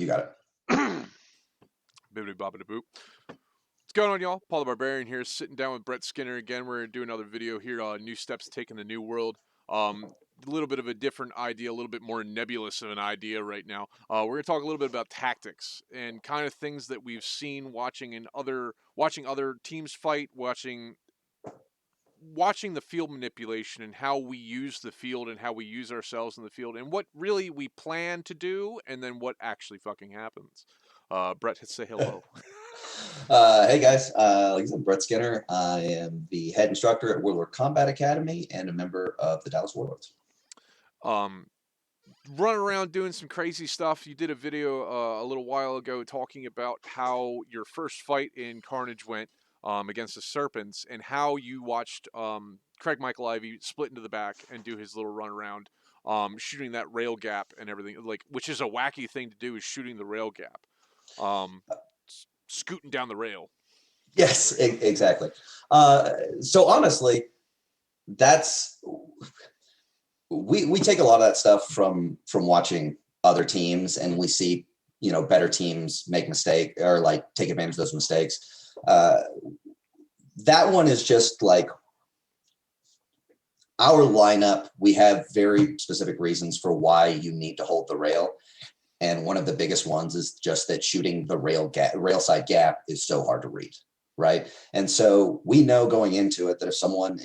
You got it. Bibbidi bobbidi boop. What's going on, y'all? Paul the Barbarian here, sitting down with Brett Skinner again. We're going to do another video here on New Steps Taking the New World. A little bit of a different idea, a little bit more nebulous of an idea right now. We're going to talk a little bit about tactics and kind of things that we've seen watching other teams fight, watching the field manipulation and how we use the field and how we use ourselves in the field and what really we plan to do and then what actually fucking happens. Brett, say hello. Hey guys, like I said, Brett Skinner. I am the head instructor at Warlord Combat Academy and a member of the Dallas Warlords. Running around doing some crazy stuff. You did a video a little while ago talking about how your first fight in Carnage went against the Serpents and how you watched Craig Michael Ivey split into the back and do his little run around, shooting that rail gap and everything, which is a wacky thing to do, is shooting the rail gap, scooting down the rail. Yes, exactly. So honestly, we take a lot of that stuff from watching other teams, and we see better teams make mistake or like take advantage of those mistakes. That one is just like our lineup. We have very specific reasons for why you need to hold the rail. And one of the biggest ones is just that shooting the rail side gap is so hard to read, right? And so we know going into it that if someone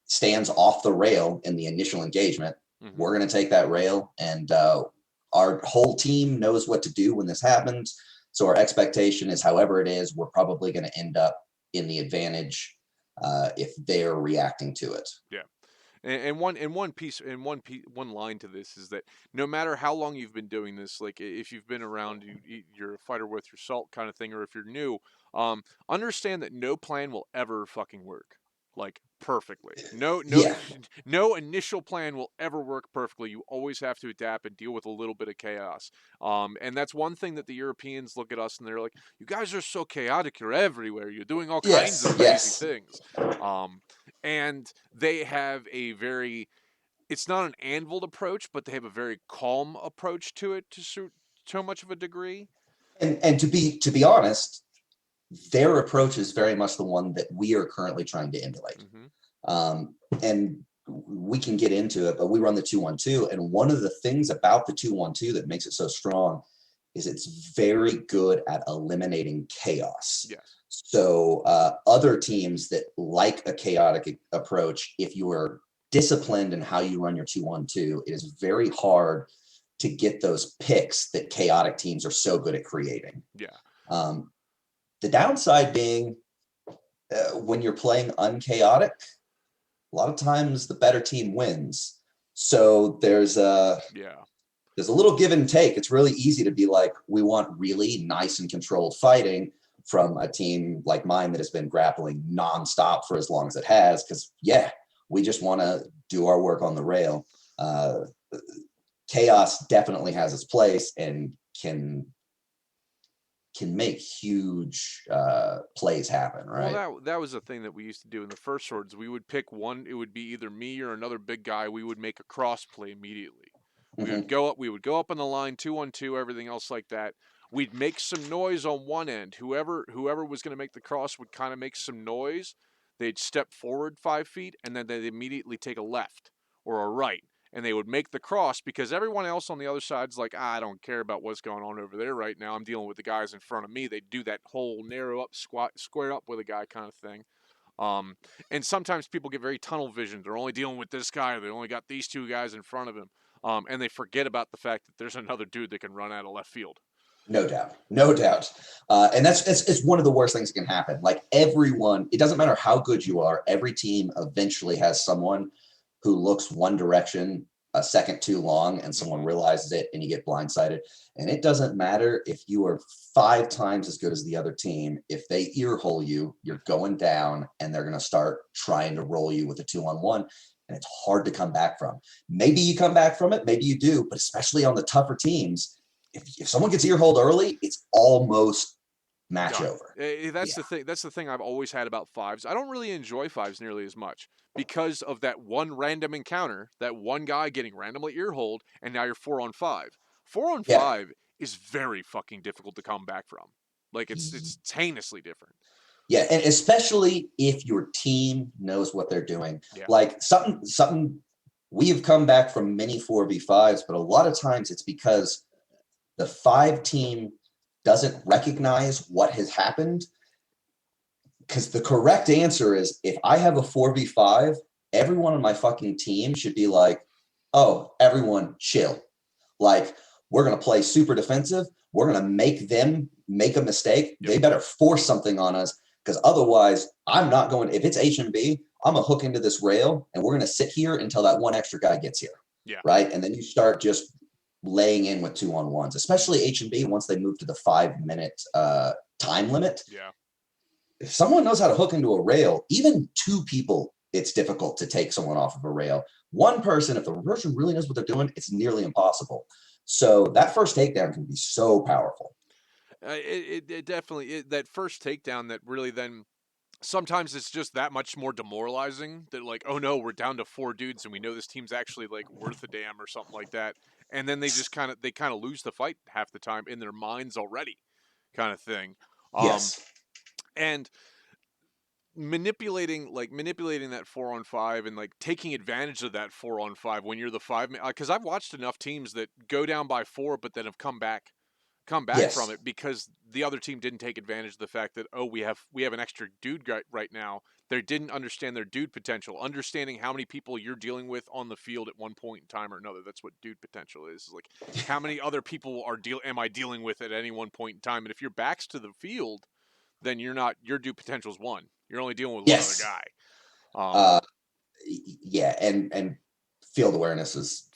stands off the rail in the initial engagement, we're going to take that rail, and our whole team knows what to do when this happens. So our expectation is, however it is, we're probably going to end up in the advantage if they're reacting to it. Yeah. And one line to this is that no matter how long you've been doing this, like if you've been around, you're a fighter worth your salt kind of thing, or if you're new, understand that no plan will ever fucking work like perfectly. No initial plan will ever work perfectly. You always have to adapt and deal with a little bit of chaos. And that's one thing that the Europeans look at us and they're like, "You guys are so chaotic. You're everywhere. You're doing all kinds of crazy things." And they have a very, it's not an anviled approach, but they have a very calm approach to it to so much of a degree. And to be honest, their approach is very much the one that we are currently trying to emulate. And we can get into it, but we run the 2-1-2. And one of the things about the 2-1-2 that makes it so strong is it's very good at eliminating chaos. Yes. So other teams that like a chaotic approach, if you are disciplined in how you run your 2-1-2, it is very hard to get those picks that chaotic teams are so good at creating. Yeah. The downside being when you're playing unchaotic, a lot of times the better team wins. So there's a little give and take. It's really easy to be like, we want really nice and controlled fighting from a team like mine that has been grappling nonstop for as long as it has, because we just want to do our work on the rail. Chaos definitely has its place and can make huge plays happen, right? Well, that was the thing that we used to do in the first swords. We would pick one. It would be either me or another big guy. We would make a cross play immediately. We would go up. We would go up on the line, 2-1-2, everything else like that. We'd make some noise on one end. Whoever was going to make the cross would kind of make some noise. They'd step forward 5 feet, and then they'd immediately take a left or a right. And they would make the cross because everyone else on the other side's like, I don't care about what's going on over there right now. I'm dealing with the guys in front of me. They do that whole narrow up, square up with a guy kind of thing. And sometimes people get very tunnel vision. They're only dealing with this guy. Or they only got these two guys in front of him. And they forget about the fact that there's another dude that can run out of left field. No doubt. And it's one of the worst things that can happen. Like everyone, it doesn't matter how good you are. Every team eventually has someone who looks one direction a second too long and someone realizes it and you get blindsided. And it doesn't matter if you are 5 times as good as the other team. If they ear hole you, you're going down and they're going to start trying to roll you with a 2-on-1. And it's hard to come back from. Maybe you come back from it, maybe you do, but especially on the tougher teams, if someone gets ear holed early, it's almost match over. That's the thing. That's the thing I've always had about 5s. I don't really enjoy 5s nearly as much because of that one random encounter, that one guy getting randomly ear holed, and now you're 4-on-5. 4-on-5 is very fucking difficult to come back from. Like it's heinously different. Yeah, and especially if your team knows what they're doing. Yeah. Like something we have come back from many 4v5s, but a lot of times it's because the 5 team doesn't recognize what has happened. Because the correct answer is, if I have a 4v5, everyone on my fucking team should be like, oh, everyone chill. Like, we're going to play super defensive. We're going to make them make a mistake. Yep. They better force something on us, because otherwise I'm not going. If it's HMB, I'm going to hook into this rail and we're going to sit here until that one extra guy gets here. Yeah. Right. And then you start just laying in with 2-on-1s, especially HMB once they move to the 5-minute time limit. Yeah. If someone knows how to hook into a rail, even 2 people, it's difficult to take someone off of a rail. 1 person, if the person really knows what they're doing, it's nearly impossible. So that first takedown can be so powerful. It definitely, that first takedown that really then, sometimes it's just that much more demoralizing that like, oh no, we're down to 4 dudes and we know this team's actually like worth a damn or something like that. And then they just kind of lose the fight half the time in their minds already, kind of thing. Yes. And manipulating that 4-on-5 and like taking advantage of that 4-on-5 when you're the 5 man, because I've watched enough teams that go down by 4 but then have come back Yes. from it because the other team didn't take advantage of the fact that, oh, we have an extra dude right now. They didn't understand their dude potential. Understanding how many people you're dealing with on the field at one point in time or another. That's what dude potential is. Like, how many other people am I dealing with at any one point in time? And if your back's to the field, then your dude potential is 1. You're only dealing with Yes. one other guy. Yeah, and field awareness is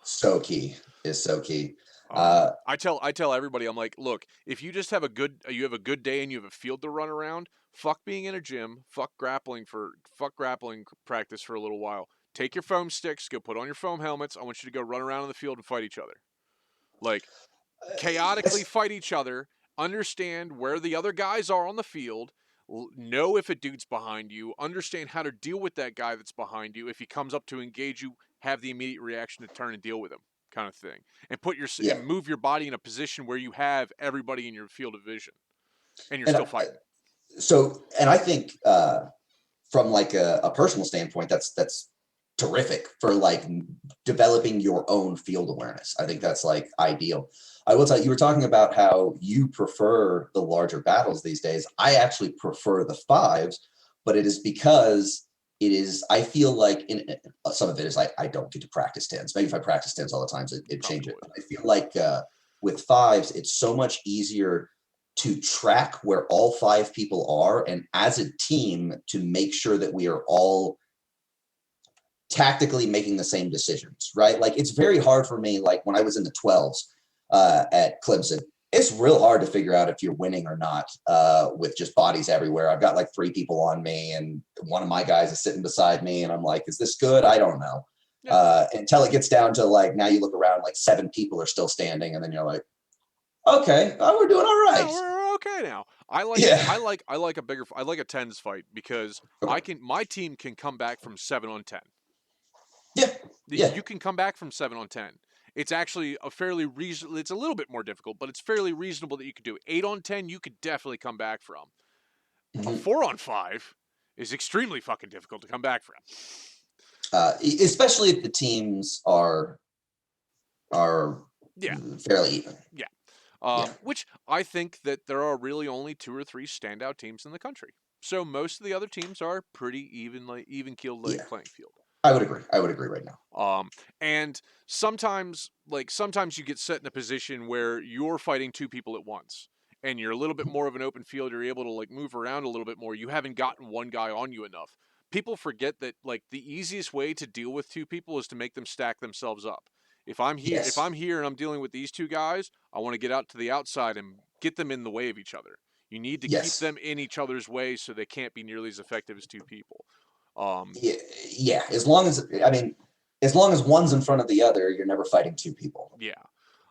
so key. Is so key. I tell everybody, I'm like, look, if you just have a good day and you have a field to run around, fuck being in a gym, fuck grappling practice for a little while. Take your foam sticks, go put on your foam helmets. I want you to go run around in the field and fight each other. Like, chaotically fight each other, understand where the other guys are on the field, know if a dude's behind you, understand how to deal with that guy that's behind you. If he comes up to engage you, have the immediate reaction to turn and deal with him, kind of thing. And and move your body in a position where you have everybody in your field of vision and you're still fighting. And I think from like a personal standpoint, that's terrific for like developing your own field awareness. I think that's like ideal. I will tell you, you were talking about how you prefer the larger battles these days. I actually prefer the 5s, but it is because I feel like some of it is I don't get to practice 10s. Maybe if I practice 10s all the time, it changes. I feel like with 5s, it's so much easier to track where all 5 people are, and as a team to make sure that we are all tactically making the same decisions, right? Like, it's very hard for me, like when I was in the 12s at Clemson, it's real hard to figure out if you're winning or not with just bodies everywhere. I've got like 3 people on me and one of my guys is sitting beside me and I'm like, is this good? I don't know. Yeah. Until it gets down to like, now you look around, like 7 people are still standing and then you're like, okay, we're doing all right. We're okay now. I like a 10s fight because my team can come back from 7-on-10. Yeah. You can come back from 7-on-10. It's actually a fairly reasonable. It's a little bit more difficult, but it's fairly reasonable that you could do it. 8-on-10, you could definitely come back from. Mm-hmm. A 4-on-5 is extremely fucking difficult to come back from. Especially if the teams are fairly even. Yeah. Which I think that there are really only 2 or 3 standout teams in the country. So most of the other teams are pretty even keeled playing field. I would agree right now. And sometimes you get set in a position where you're fighting 2 people at once and you're a little bit more of an open field. You're able to like move around a little bit more. You haven't gotten one guy on you enough. People forget that like the easiest way to deal with 2 people is to make them stack themselves up. If I'm here and I'm dealing with these 2 guys, I want to get out to the outside and get them in the way of each other. You need to keep them in each other's way so they can't be nearly as effective as 2 people. Yeah. As long as one's in front of the other, you're never fighting 2 people. Yeah.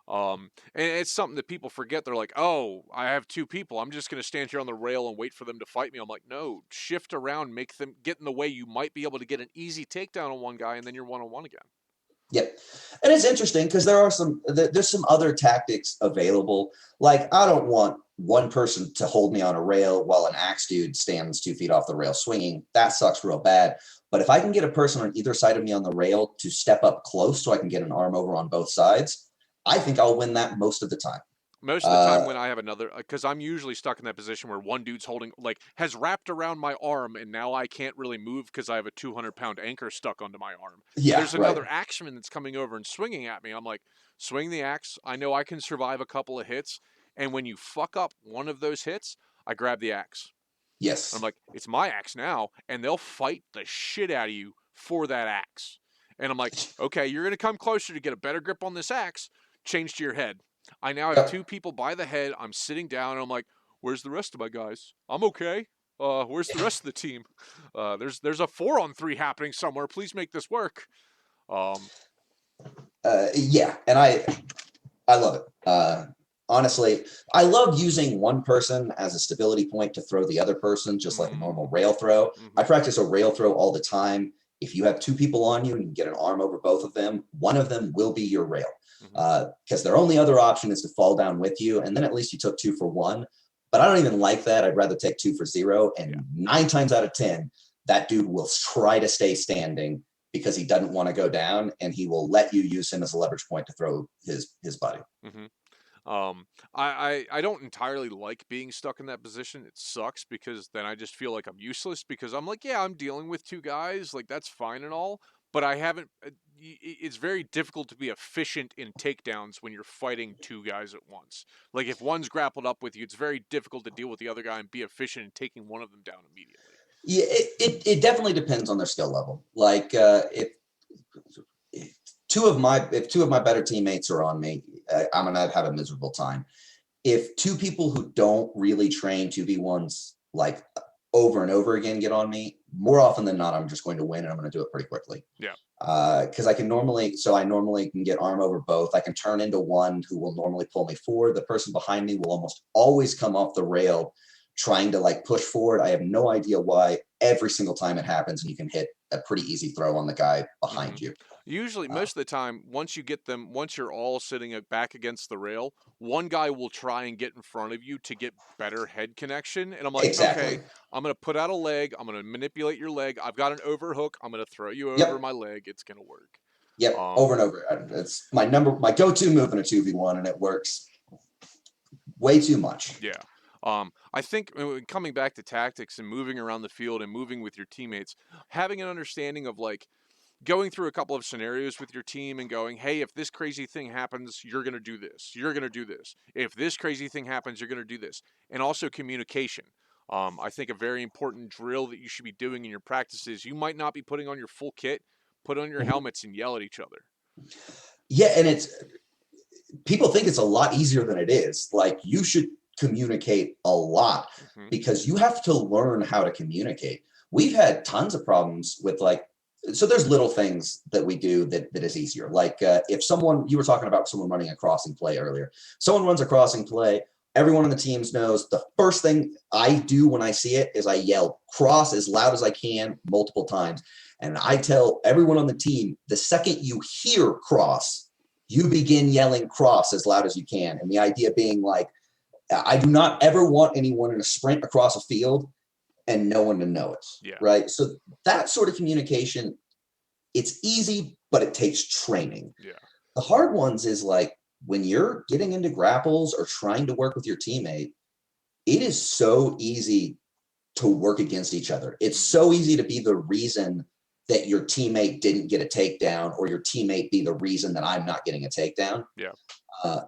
And it's something that people forget. They're like, oh, I have 2 people. I'm just going to stand here on the rail and wait for them to fight me. I'm like, no, shift around, make them get in the way. You might be able to get an easy takedown on one guy and then you're 1-on-1 again. Yep. And it's interesting because there's some other tactics available. Like, I don't want one person to hold me on a rail while an axe dude stands 2 feet off the rail swinging. That sucks real bad. But if I can get a person on either side of me on the rail to step up close so I can get an arm over on both sides, I think I'll win that most of the time. Most of the time Uh, when I have another, because I'm usually stuck in that position where one dude's holding, like, has wrapped around my arm, and now I can't really move because I have a 200-pound anchor stuck onto my arm. And yeah, there's right. another axeman that's coming over and swinging at me. I'm like, swing the axe. I know I can survive a couple of hits. And when you fuck up one of those hits, I grab the axe. I'm Yes. like, it's my axe now, and they'll fight the shit out of you for that axe. And I'm like, okay, you're gonna come closer to get a better grip on this axe. Change to your head. I now have Yep. 2 people by the head. I'm sitting down, and I'm like, where's the rest of my guys? I'm okay. Where's the rest of the team? There's a 4-on-3 happening somewhere. Please make this work. Um, Yeah. And I love it. Honestly, I love using one person as a stability point to throw the other person, just like a normal rail throw. I mm-hmm. practice a rail throw all the time. If you have 2 people on you and you get an arm over both of them, one of them will be your rail. Mm-hmm. Because their only other option is to fall down with you, and then at least you took 2 for 1. But I don't even like that. I'd rather take 2 for 0. And Yeah. 9 times out of 10, that dude will try to stay standing because he doesn't want to go down, and he will let you use him as a leverage point to throw his buddy. Mm-hmm. I don't entirely like being stuck in that position. It sucks because then I just feel like I'm useless because I'm like, yeah, I'm dealing with 2 guys, like that's fine and all, but I haven't. It's very difficult to be efficient in takedowns when you're fighting 2 guys at once. Like if one's grappled up with you, it's very difficult to deal with the other guy and be efficient in taking one of them down immediately. Yeah, it definitely depends on their skill level. Like if two of my better teammates are on me, I'm gonna have a miserable time. If 2 people who don't really train 2v1s like over and over again get on me, more often than not, I'm just going to win, and I'm going to do it pretty quickly. Yeah. Because I normally can get arm over both. I can turn into one who will normally pull me forward. The person behind me will almost always come off the rail trying to like push forward. I have no idea why. Every single time it happens, and you can hit a pretty easy throw on the guy behind Mm-hmm. you. Usually, Uh, most of the time, once you're all sitting back against the rail, one guy will try and get in front of you to get better head connection. And I'm like, okay, exactly. I'm going to put out a leg. I'm going to manipulate your leg. I've got an overhook. I'm going to throw you over Yep. my leg. It's going to work. Yep. Over and over. It's my go-to move in a 2v1, and it works way too much. Yeah. I think coming back to tactics and moving around the field and moving with your teammates, having an understanding of like, going through a couple of scenarios with your team and going, hey, if this crazy thing happens, you're going to do this. You're going to do this. If this crazy thing happens, you're going to do this. And also communication. I think a very important drill that you should be doing in your practices, you might not be putting on your full kit, put on your Mhm. helmets and yell at each other. Yeah, and it's people think it's a lot easier than it is. Like, you should communicate a lot Mm-hmm. because you have to learn how to communicate. We've had tons of problems with like, so there's little things that we do that is easier. Like if someone, you were talking about someone running a crossing play earlier, someone runs a crossing play, everyone on the teams knows the first thing I do when I see it is I yell cross as loud as I can multiple times. And I tell everyone on the team, the second you hear cross, you begin yelling cross as loud as you can. And the idea being like, I do not ever want anyone in a sprint across a field and no one to know it. Yeah. Right. So that sort of communication, it's easy, but it takes training. Yeah. The hard ones is like when you're getting into grapples or trying to work with your teammate, it is so easy to work against each other. It's Mm-hmm. so easy to be the reason that your teammate didn't get a takedown, or your teammate be the reason that I'm not getting a takedown. Yeah. Uh,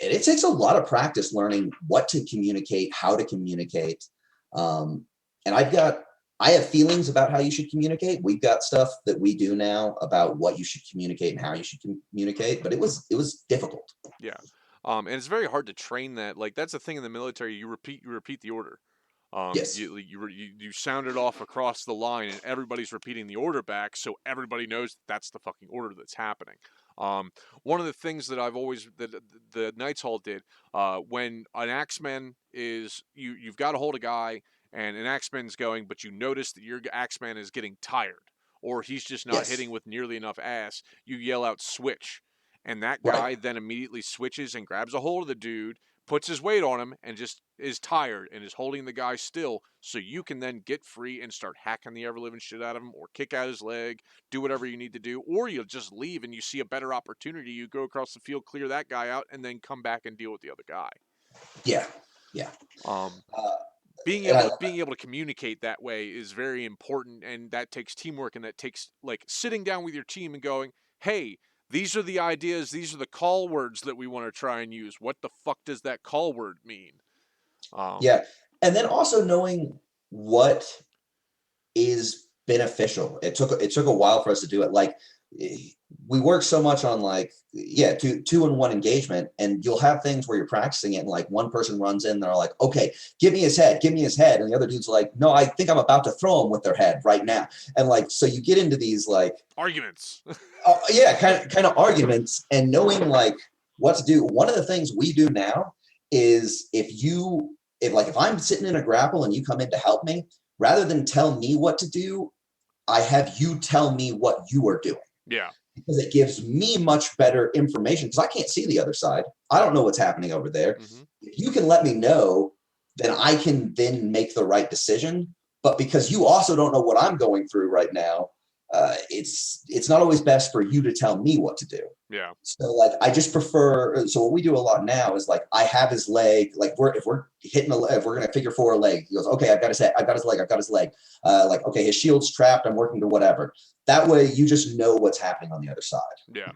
and it takes a lot of practice learning what to communicate, how to communicate. Um, and I have feelings about how you should communicate. We've got stuff that we do now about what you should communicate and how you should communicate, but it was difficult. Yeah. And it's very hard to train that. Like that's the thing in the military. You repeat the order. Yes. You sound it off across the line, and everybody's repeating the order back, so everybody knows that's the fucking order that's happening. One of the things that I've always that the Knights Hall did when an axeman is you've got to hold a guy, and an axeman's going, but you notice that your axeman is getting tired. or he's just not Yes. hitting with nearly enough ass, you yell out switch. And that Right. guy then immediately switches and grabs a hold of the dude, puts his weight on him, and just is tired and is holding the guy still, so you can then get free and start hacking the ever living shit out of him, or kick out his leg, do whatever you need to do, or you'll just leave and you see a better opportunity, you go across the field, clear that guy out, and then come back and deal with the other guy. Yeah. Yeah. Um, Uh, being and able I to communicate that way is very important, and that takes teamwork, and that takes like sitting down with your team and going, hey, these are the ideas, these are the call words that we want to try and use. What the fuck does that call word mean? Yeah. And then also knowing what is beneficial. It took a while for us to do it. Like we work so much on like, yeah, two in one engagement, and you'll have things where you're practicing it and like one person runs in, they're like, okay, give me his head, and the other dude's like, no, I think I'm about to throw him with their head right now. And like, so you get into these like Arguments. yeah, kind of arguments, and knowing like what to do. One of the things we do now is if I'm sitting in a grapple and you come in to help me, rather than tell me what to do, I have you tell me what you are doing, Yeah. because it gives me much better information, because I can't see the other side. I don't know what's happening over there. Mm-hmm. If you can let me know, then I can then make the right decision. But because you also don't know what I'm going through right now, it's not always best for you to tell me what to do. Yeah. So like I just prefer. So what we do a lot now is like I have his leg. Like if we're hitting if we're gonna figure four a leg, he goes, okay, I've got his head, I've got his leg, I've got his leg. Like okay, his shield's trapped. I'm working to whatever. That way, you just know what's happening on the other side. Yeah.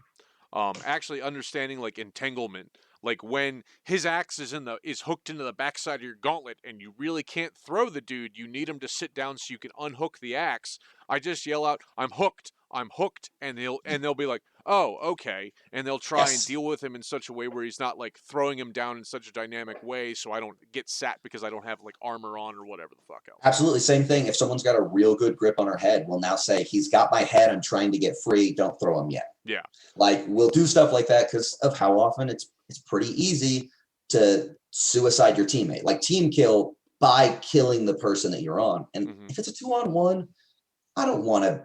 Actually understanding like entanglement, like when his axe is hooked into the backside of your gauntlet and you really can't throw the dude, you need him to sit down so you can unhook the axe. I just yell out, I'm hooked, and they'll be like, oh, okay, and they'll try and Yes. deal with him in such a way where he's not like throwing him down in such a dynamic way, so I don't get sat because I don't have like armor on or whatever the fuck else. Absolutely. Same thing. If someone's got a real good grip on her head, we'll now say, he's got my head. I'm trying to get free. Don't throw him yet. Yeah. Like we'll do stuff like that because of how often it's pretty easy to suicide your teammate. Like team kill by killing the person that you're on. And Mm-hmm. if it's a 2-on-1, I don't want to.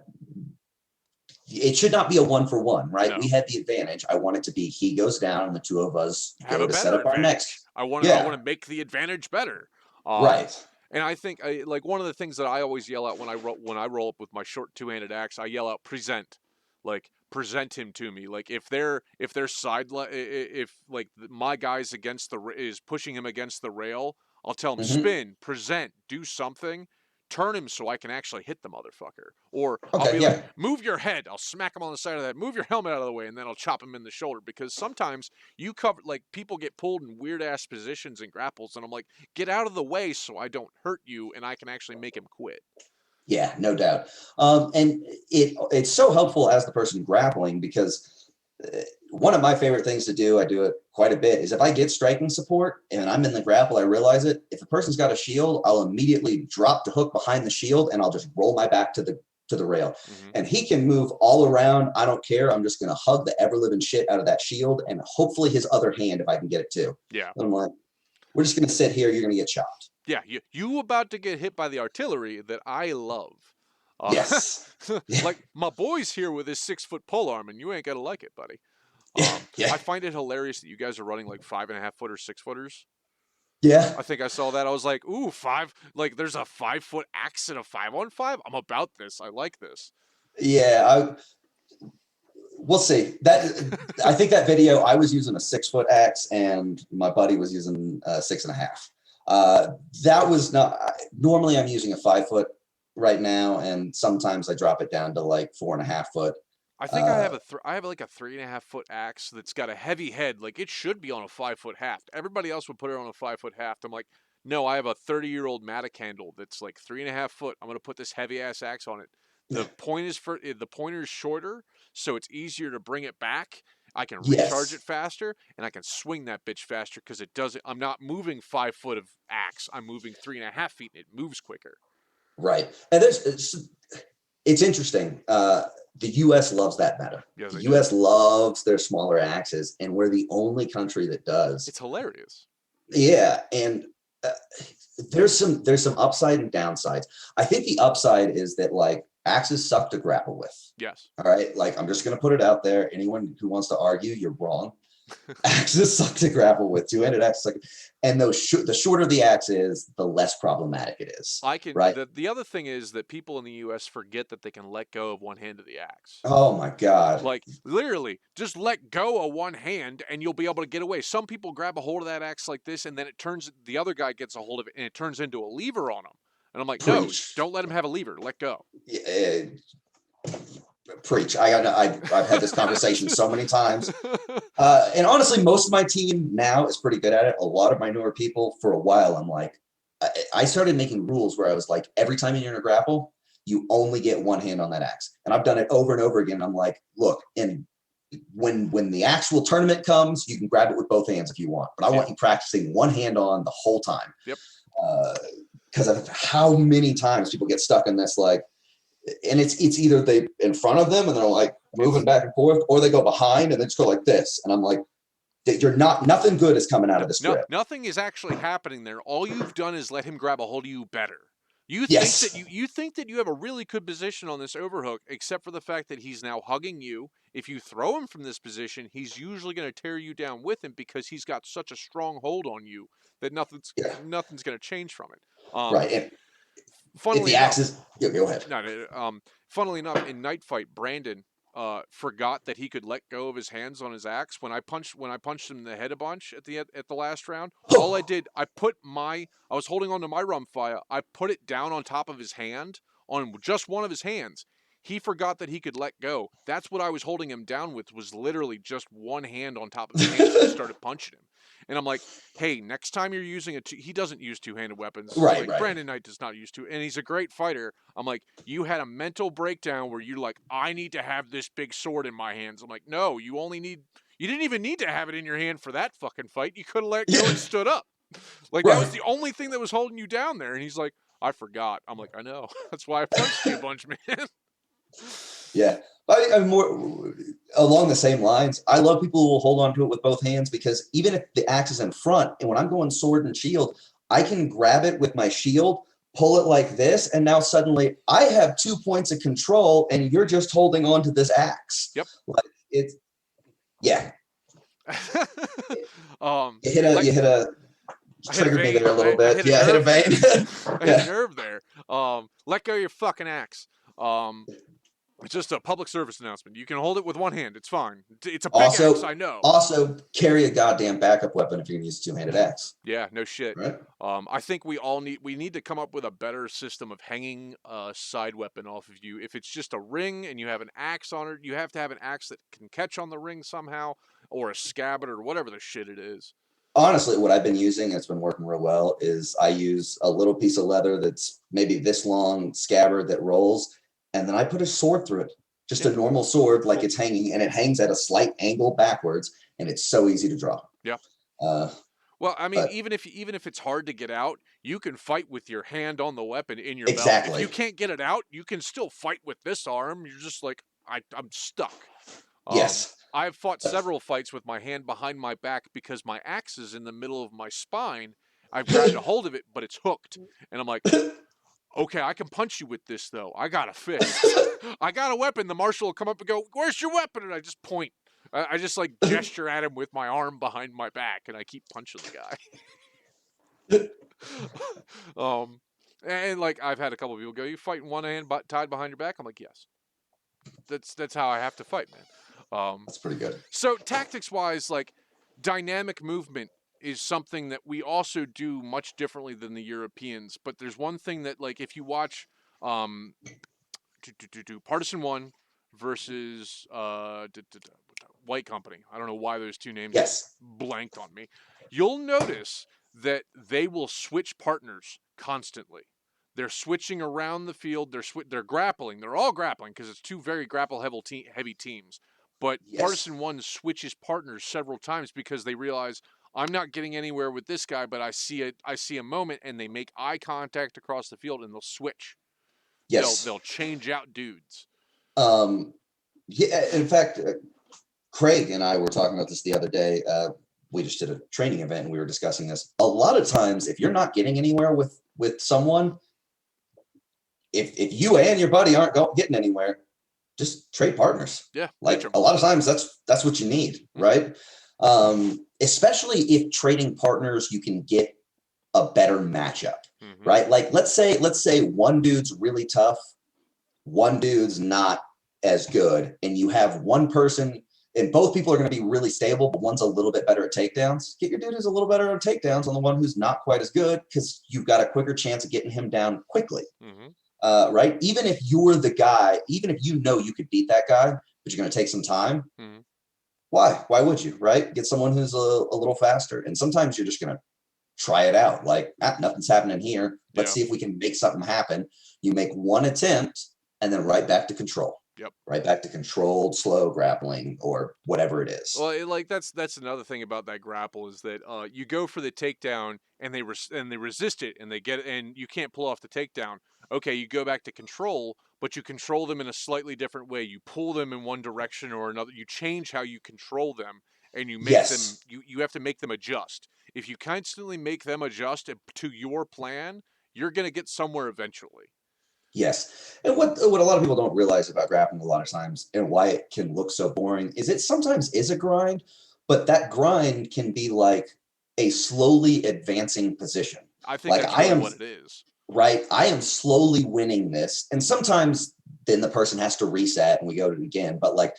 It should not be a 1-for-1, right? No. We had the advantage. I want it to be he goes down and the two of us Have go a to set better up our advantage. next. I want Yeah. to make the advantage better. Right. And I think like one of the things that I always yell out when I roll up with my short two-handed axe, I yell out present, like present him to me. Like if they're side if like my guy's is pushing him against the rail, I'll tell him Mm-hmm. spin, present, do something, turn him so I can actually hit the motherfucker. Or I'll Okay. be like, Yeah. move your head. I'll smack him on the side of that. Move your helmet out of the way, and then I'll chop him in the shoulder. Because sometimes you cover like people get pulled in weird ass positions and grapples, and I'm like, get out of the way so I don't hurt you, and I can actually make him quit. Yeah, no doubt. And it's so helpful as the person grappling, because one of my favorite things to do, I do it quite a bit, is if I get striking support and I'm in the grapple, I realize it. If a person's got a shield, I'll immediately drop the hook behind the shield and I'll just roll my back to the rail. Mm-hmm. And he can move all around. I don't care. I'm just going to hug the ever living shit out of that shield, and hopefully his other hand if I can get it too. Yeah. And I'm like, we're just going to sit here. You're going to get chopped. Yeah, you about to get hit by the artillery that I love. Yes. Like my boy's here with his 6-foot polearm, and you ain't gotta like it, buddy. Yeah. I find it hilarious that you guys are running like 5.5-foot or 6-footers. Yeah. I think I saw that. I was like, ooh, there's a 5-foot axe and a 5-on-5. I'm about this. I like this. Yeah. We'll see. I think that video, I was using a 6-foot axe and my buddy was using 6.5. That was not. Normally, I'm using a 5-foot right now, and sometimes I drop it down to like 4.5 foot. I think I have like a 3.5-foot axe that's got a heavy head. Like it should be on a 5-foot haft. Everybody else would put it on a 5-foot haft. I'm like, no, I have a 30-year-old Matic handle that's like 3.5 foot. I'm gonna put this heavy ass axe on it. The pointer is shorter, so it's easier to bring it back. I can recharge it faster, and I can swing that bitch faster because it doesn't. I'm not moving 5 foot of axe. I'm moving 3.5 feet, and it moves quicker. Right, and it's interesting. The U.S. loves that better. Yeah, the U.S. loves their smaller axes, and we're the only country that does. It's hilarious. Yeah, and there's some upside and downsides. I think the upside is that like axes suck to grapple with. Yes. All right. Like, I'm just going to put it out there. Anyone who wants to argue, you're wrong. Axes suck to grapple with. Two-handed axes suck. And the shorter the axe is, the less problematic it is. Right. The other thing is that people in the U.S. forget that they can let go of one hand of the axe. Oh my God. Like, literally, just let go of one hand and you'll be able to get away. Some people grab a hold of that axe like this, and then the other guy gets a hold of it, and it turns into a lever on him. And I'm like, Preach. no, don't let him have a lever. Let go. Yeah, preach. I've had this conversation so many times. And honestly, most of my team now is pretty good at it. A lot of my newer people, for a while, I'm like, I started making rules where I was like, every time you're in a grapple, you only get one hand on that axe. And I've done it over and over again. I'm like, look, and when the actual tournament comes, you can grab it with both hands if you want, but I want you practicing one hand on the whole time. Yep. Because of how many times people get stuck in this, like, and it's either they in front of them and they're like moving back and forth, or they go behind and they just go like this. And I'm like, nothing good is coming out of this grip. Nothing is actually happening there. All you've done is let him grab a hold of you better. You think that you have a really good position on this overhook, except for the fact that he's now hugging you. If you throw him from this position, he's usually going to tear you down with him because he's got such a strong hold on you that nothing's going to change from it. Right. And funnily enough, axes, go ahead. Funnily enough, in Night Fight, Brandon forgot that he could let go of his hands on his axe. When I punched him in the head a bunch at the last round, all I did, I was holding onto my rumfire. I put it down on top of his hand, on just one of his hands. He forgot that he could let go. That's what I was holding him down with, was literally just one hand on top of his hand. So I started punching him. And I'm like, hey, next time you're using he doesn't use two-handed weapons. Right. Brandon Knight does not use and he's a great fighter. I'm like, you had a mental breakdown where you're like, I need to have this big sword in my hands. I'm like, no, you didn't even need to have it in your hand for that fucking fight. You could have let go and stood up. Like, that was the only thing that was holding you down there. And he's like, I forgot. I'm like, I know. That's why I punched you a bunch, man. Yeah. I'm more along the same lines. I love people who will hold on to it with both hands, because even if the axe is in front, and when I'm going sword and shield, I can grab it with my shield, pull it like this, and now suddenly I have 2 points of control, and you're just holding on to this axe. Yep. Like, it's yeah. Triggered me there a little bit. I hit a vein. I hit a nerve there. Let go of your fucking axe. It's just a public service announcement. You can hold it with one hand. It's fine. It's a big axe, I know. Also, carry a goddamn backup weapon if you're going to use a two-handed axe. Yeah, no shit. Right? I think we need to come up with a better system of hanging a side weapon off of you. If it's just a ring and you have an axe on it, you have to have an axe that can catch on the ring somehow, or a scabbard, or whatever the shit it is. Honestly, what I've been using, it's been working real well, is I use a little piece of leather that's maybe this long, scabbard that rolls, and then I put a sword through it. Just a normal sword, like it's hanging, and it hangs at a slight angle backwards, and it's so easy to draw. Yeah. Well, I mean, even if it's hard to get out, you can fight with your hand on the weapon in your belt. If you can't get it out, you can still fight with this arm. You're just like, I'm stuck. Yes. I've fought several fights with my hand behind my back because my axe is in the middle of my spine. I've grabbed a hold of it, but it's hooked. And I'm like, okay, I can punch you with this, though. I got a fist. I got a weapon. The marshal will come up and go, where's your weapon? And I just point. I just, like, gesture at him with my arm behind my back, and I keep punching the guy. And, like, I've had a couple of people go, you fighting one hand tied behind your back? I'm like, yes. That's how I have to fight, man. That's pretty good. So tactics-wise, like, dynamic movement is something that we also do much differently than the Europeans. But there's one thing that, like, if you watch Partisan 1 versus White Company, I don't know why those two names blanked on me, you'll notice that they will switch partners constantly. They're switching around the field. They're grappling. They're all grappling because it's two very grapple-heavy teams. But Partisan 1 switches partners several times because they realize, I'm not getting anywhere with this guy, but I see a moment, and they make eye contact across the field, and they'll switch. Yes. They'll change out dudes. Yeah. In fact, Craig and I were talking about this the other day. We just did a training event, and we were discussing this. A lot of times, if you're not getting anywhere with someone, if you and your buddy aren't getting anywhere, just trade partners. Yeah, like a lot of times that's what you need, right? Especially if trading partners, you can get a better matchup, right? Like let's say one dude's really tough, one dude's not as good, and you have one person and both people are going to be really stable, but one's a little bit better at takedowns. Get your dude who's a little better at takedowns on the one who's not quite as good, because you've got a quicker chance of getting him down quickly. Right? Even if you're the guy, even if you know you could beat that guy, but you're going to take some time, why? Why would you, right? Get someone who's a little faster. And sometimes you're just going to try it out. Like, nothing's happening here. Let's see if we can make something happen. You make one attempt and then right back to control. Right back to controlled, slow grappling or whatever it is. Well, like that's another thing about that grapple is that you go for the takedown and they resist it and they get it and you can't pull off the takedown. Okay, you go back to control, but you control them in a slightly different way. You pull them in one direction or another. You change how you control them, and you make them. You have to make them adjust. If you constantly make them adjust to your plan, you're going to get somewhere eventually. Yes. And what a lot of people don't realize about grappling a lot of times and why it can look so boring is it sometimes is a grind, but that grind can be like a slowly advancing position. I think that's really what it is. Right. I am slowly winning this. And sometimes then the person has to reset and we go to it again. But like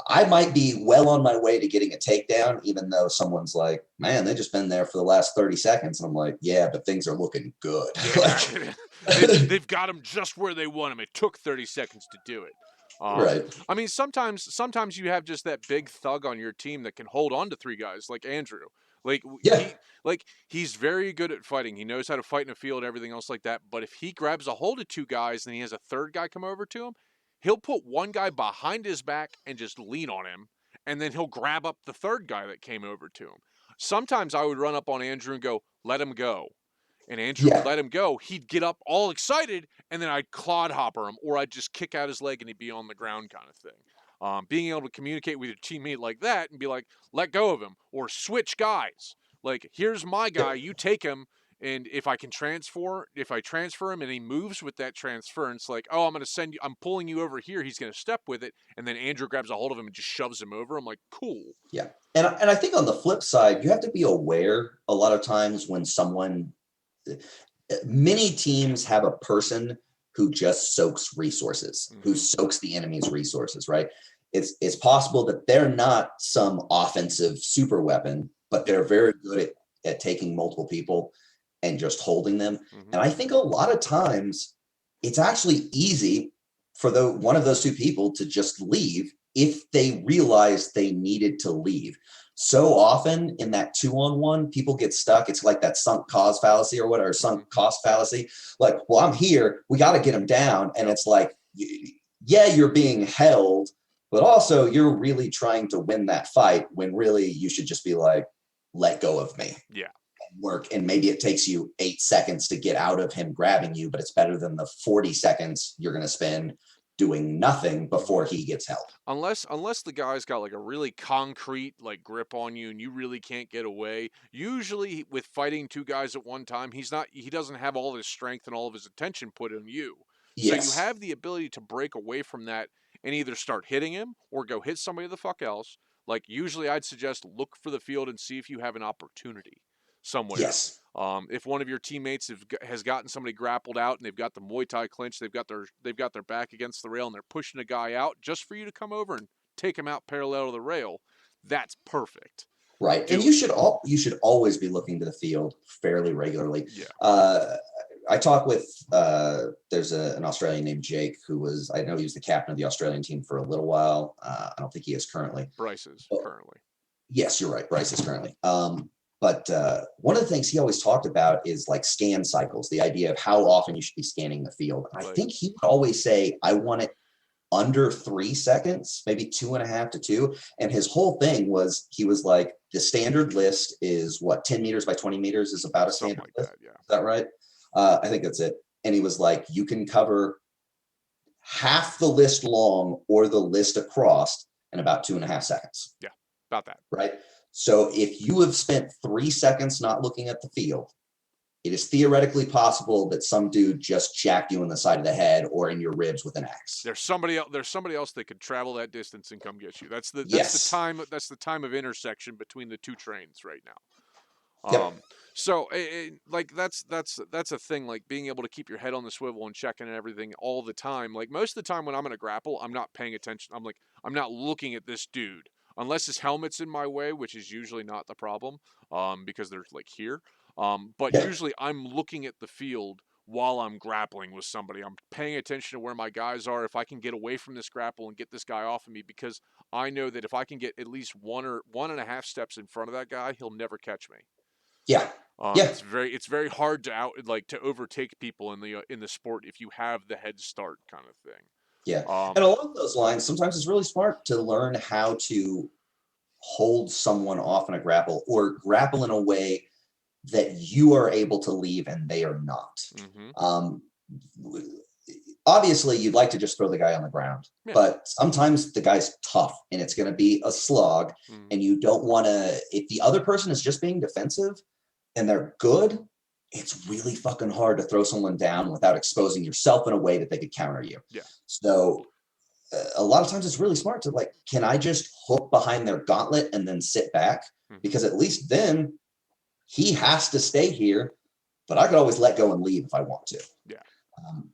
I might be well on my way to getting a takedown, even though someone's like, man, they've just been there for the last 30 seconds. And I'm like, yeah, but things are looking good. They've got them just where they want them. It took 30 seconds to do it. Right. I mean, sometimes you have just that big thug on your team that can hold on to three guys, like Andrew. He's very good at fighting. He knows how to fight in a field, everything else like that. But if he grabs a hold of two guys and he has a third guy come over to him, he'll put one guy behind his back and just lean on him, and then he'll grab up the third guy that came over to him. Sometimes I would run up on Andrew and go, let him go. And Andrew would let him go. He'd get up all excited, and then I'd clodhopper him, or I'd just kick out his leg and he'd be on the ground kind of thing. Being able to communicate with your teammate like that and be like, let go of him, or switch guys. Like, here's my guy, you take him, and if I transfer him and he moves with that transference, like, oh, I'm pulling you over here, he's going to step with it, and then Andrew grabs a hold of him and just shoves him over. I'm like, cool. Yeah. And I think on the flip side, you have to be aware a lot of times when many teams have a person who just soaks resources, who soaks the enemy's resources, right? It's possible that they're not some offensive super weapon, but they're very good at taking multiple people and just holding them. And I think a lot of times it's actually easy for one of those two people to just leave if they realize they needed to leave. So often in that 2-on-1, people get stuck. It's like that sunk cause fallacy or whatever, sunk cost fallacy. Like, well, I'm here. We got to get him down. And it's like, yeah, you're being held, but also you're really trying to win that fight when really you should just be like, let go of me. Yeah. Work. And maybe it takes you 8 seconds to get out of him grabbing you, but it's better than the 40 seconds you're going to spend doing nothing before he gets held. Unless the guy's got like a really concrete like grip on you and you really can't get away. Usually with fighting two guys at one time, he doesn't have all of his strength and all of his attention put on you. Yes. So you have the ability to break away from that and either start hitting him or go hit somebody the fuck else. Like usually I'd suggest look for the field and see if you have an opportunity somewhere. Yes. If one of your teammates has gotten somebody grappled out and they've got the Muay Thai clinch, they've got their back against the rail and they're pushing a guy out just for you to come over and take him out parallel to the rail, that's perfect. Right. And you should always be looking to the field fairly regularly. Yeah. I talk with there's an Australian named Jake I know he was the captain of the Australian team for a little while. I don't think he is currently. Bryce is currently. Yes, you're right. Bryce is currently. But one of the things he always talked about is like scan cycles, the idea of how often you should be scanning the field. And I think he would always say, I want it under 3 seconds, maybe 2.5 to 2. And his whole thing was, he was like, the standard list is what, 10 meters by 20 meters is about a standard list. That, yeah. Is that right? I think that's it. And he was like, you can cover half the list long or the list across in about 2.5 seconds. Yeah, about that. Right. So if you have spent 3 seconds not looking at the field, it is theoretically possible that some dude just jacked you in the side of the head or in your ribs with an axe. There's somebody else. There's somebody else that could travel that distance and come get you. That's the Yes. time of intersection between the two trains right now. Yep. So like that's a thing. Like being able to keep your head on the swivel and checking and everything all the time. Like most of the time when I'm in a grapple, I'm not paying attention. I'm not looking at this dude unless his helmet's in my way, which is usually not the problem. Because they're like here. But Yeah. usually I'm looking at the field while I'm grappling with somebody. I'm paying attention to where my guys are. If I can get away from this grapple and get this guy off of me, because I know that if I can get at least 1.5 steps in front of that guy, he'll never catch me. Yeah. Yeah. It's very hard to overtake people in the sport if you have the head start kind of thing. Yeah. And along those lines, sometimes it's really smart to learn how to hold someone off in a grapple or grapple in a way that you are able to leave and they are not. Mm-hmm. Obviously, you'd like to just throw the guy on the ground, Yeah. but sometimes the guy's tough and it's going to be a slog. Mm-hmm. And you don't want to, if the other person is just being defensive and they're good, it's really fucking hard to throw someone down without exposing yourself in a way that they could counter you. Yeah. So a lot of times it's really smart to like, can I just hook behind their gauntlet and then sit back? Mm-hmm. Because at least then he has to stay here, but I could always let go and leave if I want to. Yeah.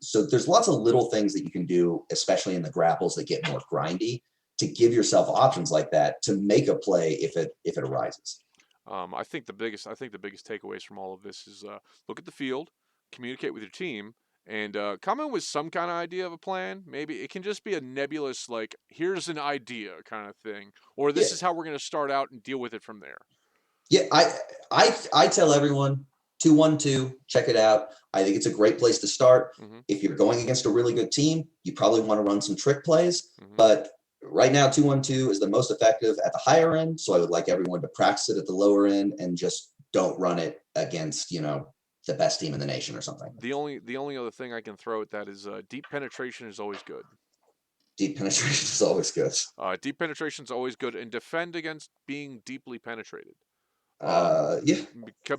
So there's lots of little things that you can do, especially in the grapples that get more grindy, to give yourself options like that to make a play if it arises. I think the biggest takeaways from all of this is look at the field, communicate with your team, and come in with some kind of idea of a plan. Maybe it can just be a nebulous, like, here's an idea kind of thing, or this is how we're going to start out and deal with it from there. Yeah, I tell everyone 2-1-2, check it out. I think it's a great place to start. Mm-hmm. If you're going against a really good team, you probably want to run some trick plays, Mm-hmm. but right now 2-1-2 is the most effective at the higher end. So I would like everyone to practice it at the lower end and just don't run it against, the best team in the nation or something. The only other thing I can throw at that is deep penetration is always good. Deep penetration is always good. Deep penetration is always good, and defend against being deeply penetrated. Yeah.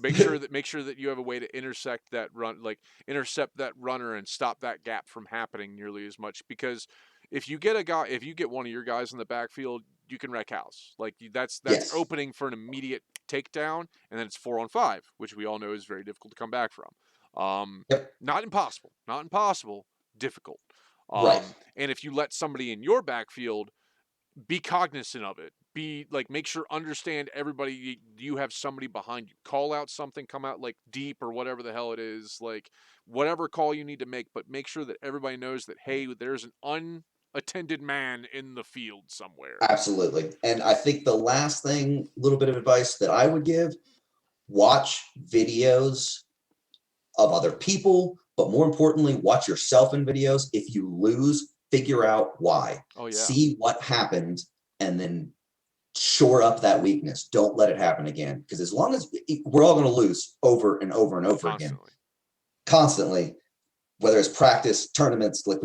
Make sure that you have a way to intercept that runner and stop that gap from happening nearly as much. Because if you get one of your guys in the backfield, you can wreck house. Like that's Yes. opening for an immediate takedown, and then it's 4-on-5, which we all know is very difficult to come back from. Yep. Not impossible, difficult. Right. And if you let somebody in your backfield, be cognizant of it. Make sure, understand everybody. You have somebody behind you. Call out something, come out like deep or whatever the hell it is. Like whatever call you need to make, but make sure that everybody knows that, hey, there's an unattended man in the field somewhere. Absolutely. And I think the last thing, little bit of advice that I would give, watch videos of other people, but more importantly, watch yourself in videos. If you lose, figure out why. Oh, yeah. See what happened and then shore up that weakness. Don't let it happen again. Because as long as we're all going to lose over and over and over again, constantly, whether it's practice, tournaments, like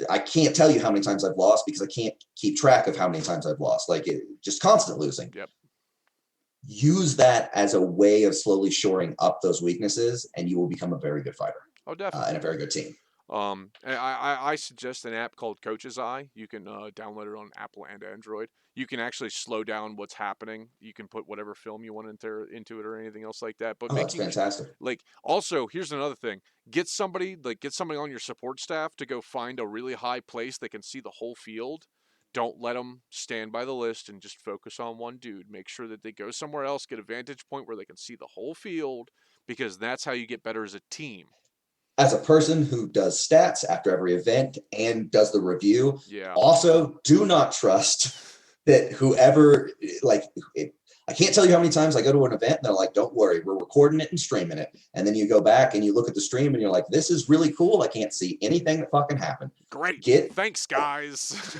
I can't tell you how many times I've lost because I can't keep track of how many times I've lost. Like just constant losing. Yep. Use that as a way of slowly shoring up those weaknesses, and you will become a very good fighter. Oh, definitely. And a very good team. I suggest an app called Coach's Eye. You can download it on Apple and Android. You can actually slow down what's happening. You can put whatever film you want into it or anything else like that. But that's fantastic. Also, here's another thing: get somebody on your support staff to go find a really high place they can see the whole field. Don't let them stand by the list and just focus on one dude. Make sure that they go somewhere else, get a vantage point where they can see the whole field, because that's how you get better as a team. As a person who does stats after every event and does the review, also do not trust that whoever, I can't tell you how many times I go to an event and they're like, don't worry, we're recording it and streaming it. And then you go back and you look at the stream and you're like, this is really cool. I can't see anything that fucking happened. Great. Thanks, guys.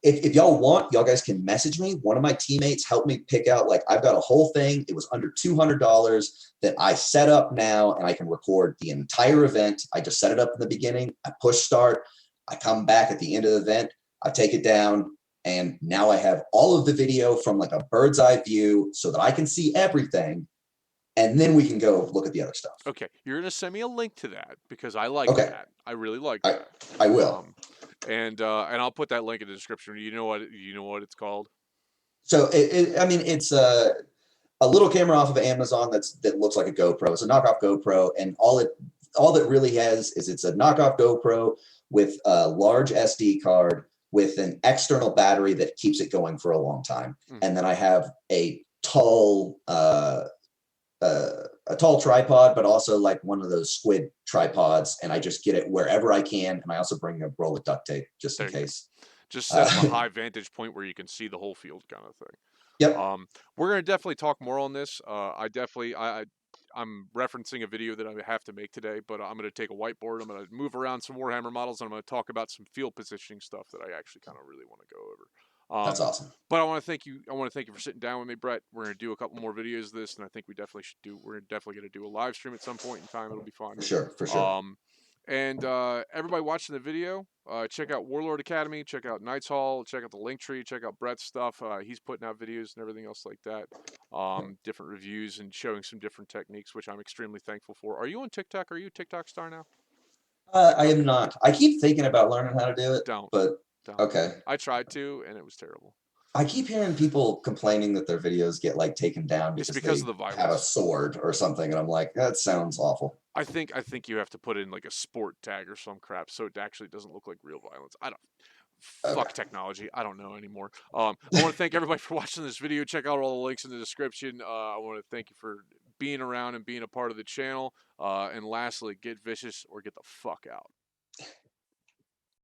If y'all want, y'all guys can message me. One of my teammates helped me pick out, I've got a whole thing. It was under $200 that I set up now, and I can record the entire event. I just set it up in the beginning. I push start. I come back at the end of the event. I take it down, and now I have all of the video from a bird's eye view so that I can see everything. and then we can go look at the other stuff. Okay, you're gonna send me a link to that because I like Okay, that. I really like I that. I will. Um, and I'll put that link in the description. You know what it's called? So I mean, it's a little camera off of Amazon that looks like a GoPro. It's a knockoff GoPro, and all that really has is it's a knockoff GoPro with a large SD card with an external battery that keeps it going for a long time. Mm. And then I have a tall tripod, but also like one of those squid tripods, and I just get it wherever I can. And I also bring a roll of duct tape just in There you go. case. Just set up a Uh, high vantage point where you can see the whole field, kind of thing. yep. We're gonna definitely talk more on this. I'm referencing a video that I have to make today, but I'm gonna take a whiteboard. I'm gonna move around some Warhammer models, and I'm gonna talk about some field positioning stuff that I actually kind of really want to go over. That's awesome. But I want to thank you. I want to thank you for sitting down with me, Brett. We're gonna do a couple more videos of this, and I think we definitely should do. We're definitely gonna do a live stream at some point in time. It'll be fun. For sure. For sure. And everybody watching the video, check out Warlord Academy, check out Knights Hall, check out the Linktree, check out Brett's stuff. He's putting out videos and everything else like that, different reviews and showing some different techniques, which I'm extremely thankful for. Are you on TikTok? Are you a TikTok star now? I am not. I keep thinking about learning how to do it, Don't, but don't. okay. I tried to, and it was terrible. I keep hearing people complaining that their videos get like taken down It's because because they of the have a violence. sword or something, and I'm like, that sounds awful. I think you have to put in like a sport tag or some crap so it actually doesn't look like real violence. I don't. Okay. Fuck technology. I don't know anymore. I want to thank everybody for watching this video. Check out all the links in the description. I want to thank you for being around and being a part of the channel. And lastly, get vicious or get the fuck out.